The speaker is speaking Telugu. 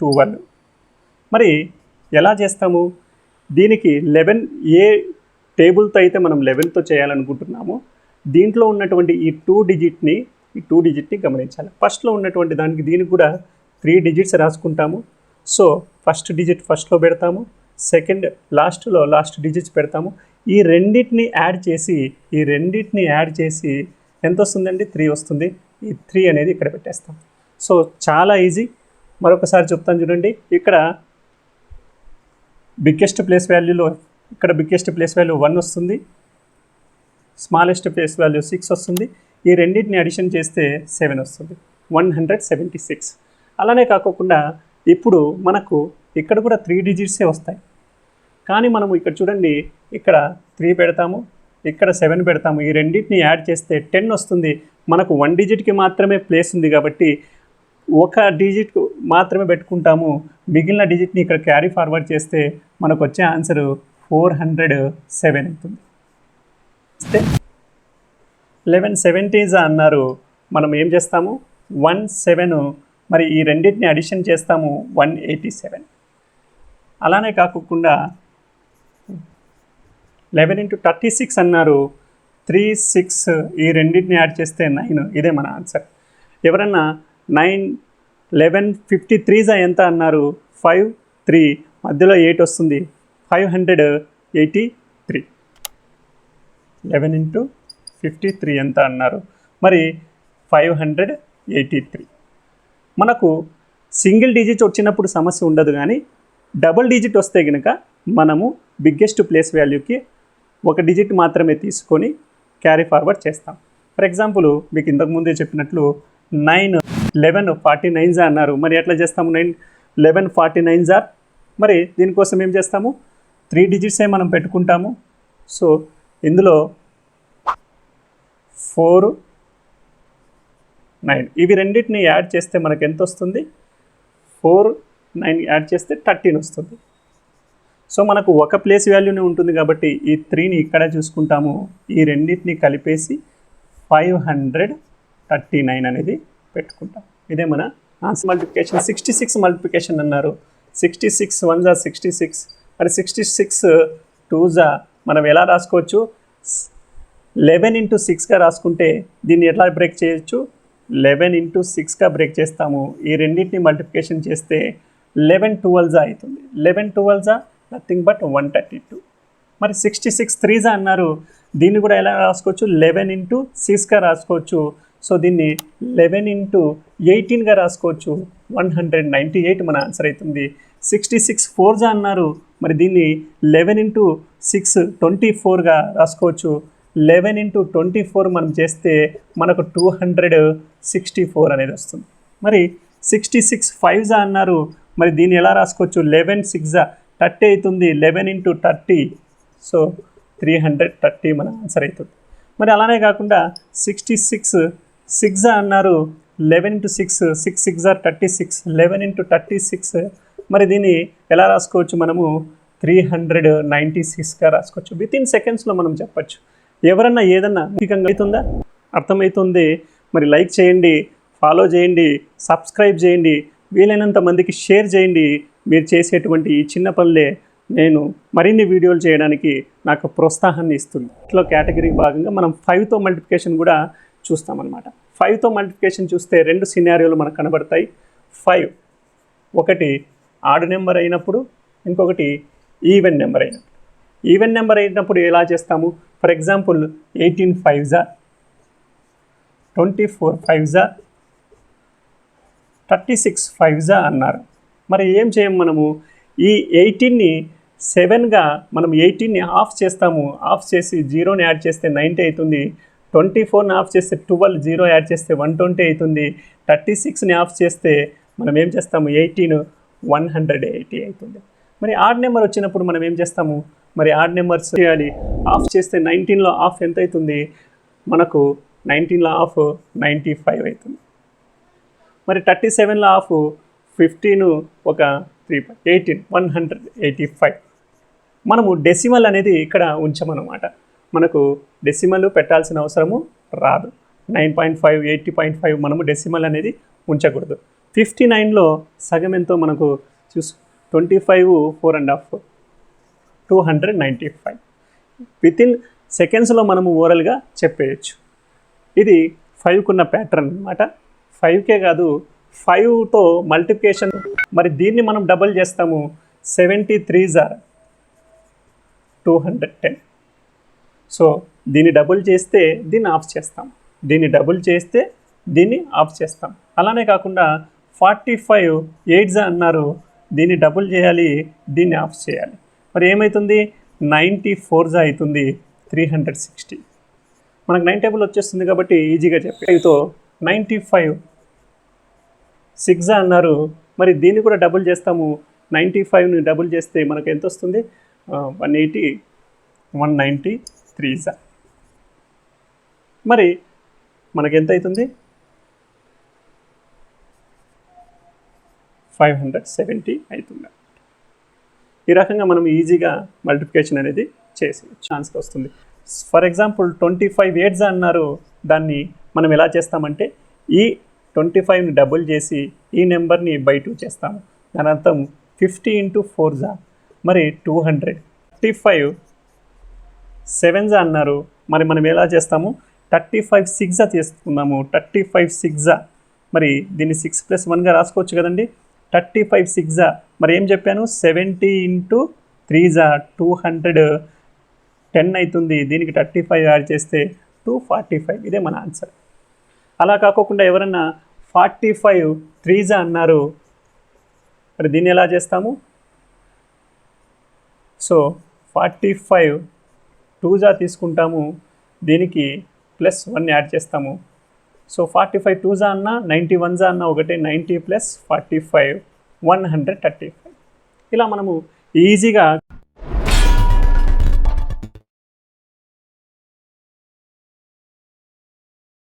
12. మరి ఎలా చేస్తాము? దీనికి 11 ఏ టేబుల్తో అయితే మనం 11తో చేయాలనుకుంటున్నామో దీంట్లో ఉన్నటువంటి ఈ 2 డిజిట్ని గమనించాలి. ఫస్ట్లో ఉన్నటువంటి దీనికి కూడా 3 డిజిట్స్ రాసుకుంటాము. సో ఫస్ట్ డిజిట్ ఫస్ట్లో పెడతాము, సెకండ్ లాస్ట్ డిజిట్స్ పెడతాము. ఈ రెండింటిని యాడ్ చేసి ఎంత వస్తుందండి? 3 వస్తుంది. ఈ 3 అనేది ఇక్కడ పెట్టేస్తాం. సో చాలా ఈజీ. మరొకసారి చెప్తాను చూడండి. ఇక్కడ బిగ్గెస్ట్ ప్లేస్ వాల్యూలో బిగ్గెస్ట్ ప్లేస్ వాల్యూ 1 వస్తుంది, స్మాలెస్ట్ ప్లేస్ వాల్యూ 6 వస్తుంది. ఈ రెండింటిని అడిషన్ చేస్తే 7 వస్తుంది, 176. అలానే కాకుండా ఇప్పుడు మనకు ఇక్కడ కూడా 3 డిజిట్సే వస్తాయి. కానీ మనము ఇక్కడ చూడండి, ఇక్కడ 3 పెడతాము, ఇక్కడ 7 పెడతాము. ఈ రెండింటిని యాడ్ చేస్తే 10 వస్తుంది. మనకు 1 డిజిట్కి మాత్రమే ప్లేస్ ఉంది కాబట్టి ఒక డిజిట్ మాత్రమే పెట్టుకుంటాము. మిగిలిన డిజిట్ని ఇక్కడ క్యారీ ఫార్వర్డ్ చేస్తే మనకు వచ్చే ఆన్సర్ 407 అవుతుంది. 11 70s అన్నారు. మనం ఏం చేస్తాము? 17. మరి ఈ రెండింటిని అడిషన్ చేస్తాము, 187. అలానే కాకుండా 11 into 36 అన్నారు, 3 6. ఈ రెండింటిని యాడ్ చేస్తే 9. ఇదే మన ఆన్సర్. ఎవరన్నా 9 11 53s ఎంత అన్నారు? 5 3 మధ్యలో 8 వస్తుంది, 583. 11 into 53 ఎంత అన్నారు? మరి 583. మనకు సింగిల్ డిజిట్ వచ్చినప్పుడు సమస్య ఉండదు, కానీ డబుల్ డిజిట్ వస్తే కనుక మనము బిగ్గెస్ట్ ప్లేస్ వాల్యూకి ఒక డిజిట్ మాత్రమే తీసుకొని క్యారీ ఫార్వర్డ్ చేస్తాం. ఫర్ ఎగ్జాంపుల్ మీకు ఇంతకుముందే చెప్పినట్లు 9 11 49s అన్నారు. మరి ఎట్లా చేస్తాము? 9 11 49s. మరి దీనికోసం ఏం చేస్తాము? 3 డిజిట్సే మనం పెట్టుకుంటాము. సో ఇందులో 4 9 ఇవి రెండింటిని యాడ్ చేస్తే మనకు ఎంత వస్తుంది? 4 9 యాడ్ చేస్తే 13 వస్తుంది. సో మనకు ఒక ప్లేస్ వాల్యూనే ఉంటుంది కాబట్టి ఈ 3ని ఇక్కడ చూసుకుంటాము. ఈ రెండింటిని కలిపేసి 539 అనేది పెట్టుకుంటాం. ఇదే మన ఆన్సర్. మల్టిప్లికేషన్ 66 మల్టిప్లికేషన్ అన్నారు. 66 1s 66. మరి 66 2s మనం ఎలా రాసుకోవచ్చు? 11 into 6గా రాసుకుంటే దీన్ని ఎట్లా బ్రేక్ చేయొచ్చు? 11 into 6గా బ్రేక్ చేస్తాము. ఈ రెండింటిని మల్టిప్లికేషన్ చేస్తే 11 12s అవుతుంది. 11 12s నథింగ్ బట్ 132. మరి 66 3s అన్నారు. దీన్ని కూడా ఎలా రాసుకోవచ్చు? 11 into 6గా రాసుకోవచ్చు. సో దీన్ని 11 into 18గా రాసుకోవచ్చు. 198 మన ఆన్సర్ అవుతుంది. 66 4s అన్నారు. మరి దీన్ని 11 into 6 24గా రాసుకోవచ్చు. 11 into 24 మనం చేస్తే మనకు 264 అనేది వస్తుంది. మరి 66 5s అన్నారు. మరి దీన్ని ఎలా రాసుకోవచ్చు? 11 6 30 అవుతుంది. 11 into 30. సో 330 మన ఆన్సర్ అవుతుంది. మరి అలానే కాకుండా 66 6 అన్నారు. 11 into 6 6 6 36. 11 into 36. మరి దీన్ని ఎలా రాసుకోవచ్చు? మనము 396గా రాసుకోవచ్చు. వితిన్ సెకండ్స్లో మనం చెప్పచ్చు. ఎవరన్నా ఏదన్నా అవుతుందా? అర్థమవుతుంది. మరి లైక్ చేయండి, ఫాలో చేయండి, సబ్స్క్రైబ్ చేయండి, వీలైనంత మందికి షేర్ చేయండి. మీరు చేసేటువంటి ఈ చిన్న పనులే నేను మరిన్ని వీడియోలు చేయడానికి నాకు ప్రోత్సాహాన్ని ఇస్తుంది. ఇట్లా కేటగిరీ భాగంగా మనం 5తో మల్టిప్లికేషన్ కూడా చూస్తామన్నమాట. 5తో మల్టిప్లికేషన్ చూస్తే 2 సినారియోలు మనకు కనబడతాయి. 5 ఒకటి ఆడ్ నెంబర్ అయినప్పుడు, ఇంకొకటి ఈవెన్ నెంబర్ అయినప్పుడు. ఈవెన్ నెంబర్ అయినప్పుడు ఎలా చేస్తాము? For example 18 5s 24 5s 36 5s అన్నారు. మరి ఏం చేయం మనము? ఈ 18ని 7గా మనం 18ని ఆఫ్ చేస్తాము. ఆఫ్ చేసి 0ని యాడ్ చేస్తే 90 అవుతుంది. 24ని ఆఫ్ చేస్తే 12, 0 యాడ్ చేస్తే 120 అవుతుంది. 36ని ఆఫ్ చేస్తే మనం ఏం చేస్తాము? 18 180 అవుతుంది. మరి ఆడ్ నెంబర్ వచ్చినప్పుడు మనం ఏం చేస్తాము? మరి ఆడ్ నెంబర్స్ చేయాలి. ఆఫ్ చేస్తే 19లో ఆఫ్ ఎంత అవుతుంది? మనకు 19లో ఆఫ్ 95 అవుతుంది. మరి 37లో ఆఫ్ 15 ఒక 3 18 185. మనము డెసిమల్ అనేది ఇక్కడ ఉంచమన్నమాట. మనకు డెసిమల్ పెట్టాల్సిన అవసరము రాదు. 9.5 80.5 మనము డెసిమల్ అనేది ఉంచకూడదు. 59లో సగం ఎంతో మనకు చూసు 25 4.5 295 వితిన్ సెకండ్స్లో మనము ఓరల్గా చెప్పేయచ్చు. ఇది 5కున్న ప్యాటర్న్ అనమాట. 5కే కాదు 5తో మల్టిప్లికేషన్, మరి దీన్ని మనం డబుల్ చేస్తాము. 73s are 210. సో దీన్ని డబుల్ చేస్తే దీన్ని ఆఫ్ చేస్తాం, దీన్ని డబుల్ చేస్తే దీన్ని ఆఫ్ చేస్తాం. అలానే కాకుండా 45 8s అన్నారు, దీన్ని డబుల్ చేయాలి, దీన్ని ఆఫ్ చేయాలి. మరి ఏమవుతుంది? 94s అవుతుంది 360. మనకు 9 టేబుల్ వచ్చేస్తుంది కాబట్టి ఈజీగా చెప్పి 5తో 95 6 అన్నారు, మరి దీన్ని కూడా డబుల్ చేస్తాము. 95ని డబుల్ చేస్తే మనకు ఎంత వస్తుంది? 180 193s. మరి మనకి ఎంత అవుతుంది? 570 అవుతుంది. ఈ రకంగా మనం ఈజీగా మల్టిప్లికేషన్ అనేది చేసి ఛాన్స్ వస్తుంది. ఫర్ ఎగ్జాంపుల్ 25 8s అన్నారు, దాన్ని మనం ఎలా చేస్తామంటే ఈ 25ని డబుల్ చేసి ఈ నెంబర్ని బై 2 చేస్తాము. దాని అర్థం 50 × 4s మరి 200. 35 7s అన్నారు, మరి మనం ఎలా చేస్తాము? 35 6 చేసుకుందాము. 35 6 మరి దీన్ని 6 + 1గా రాసుకోవచ్చు కదండి. 35 6 మరి ఏం చెప్పాను? 70 × 3s 210 అవుతుంది. దీనికి 35 యాడ్ చేస్తే 245. ఇదే మన ఆన్సర్. అలా కాకుండా ఎవరన్నా 45 3s అన్నారు, మరి దీన్ని ఎలా చేస్తాము? సో 45 2s తీసుకుంటాము, దీనికి +1 యాడ్ చేస్తాము. సో 45 2s అన్నా 91s అన్నా ఒకటే. 90 + 45 135. ఇలా మనము ఈజీగా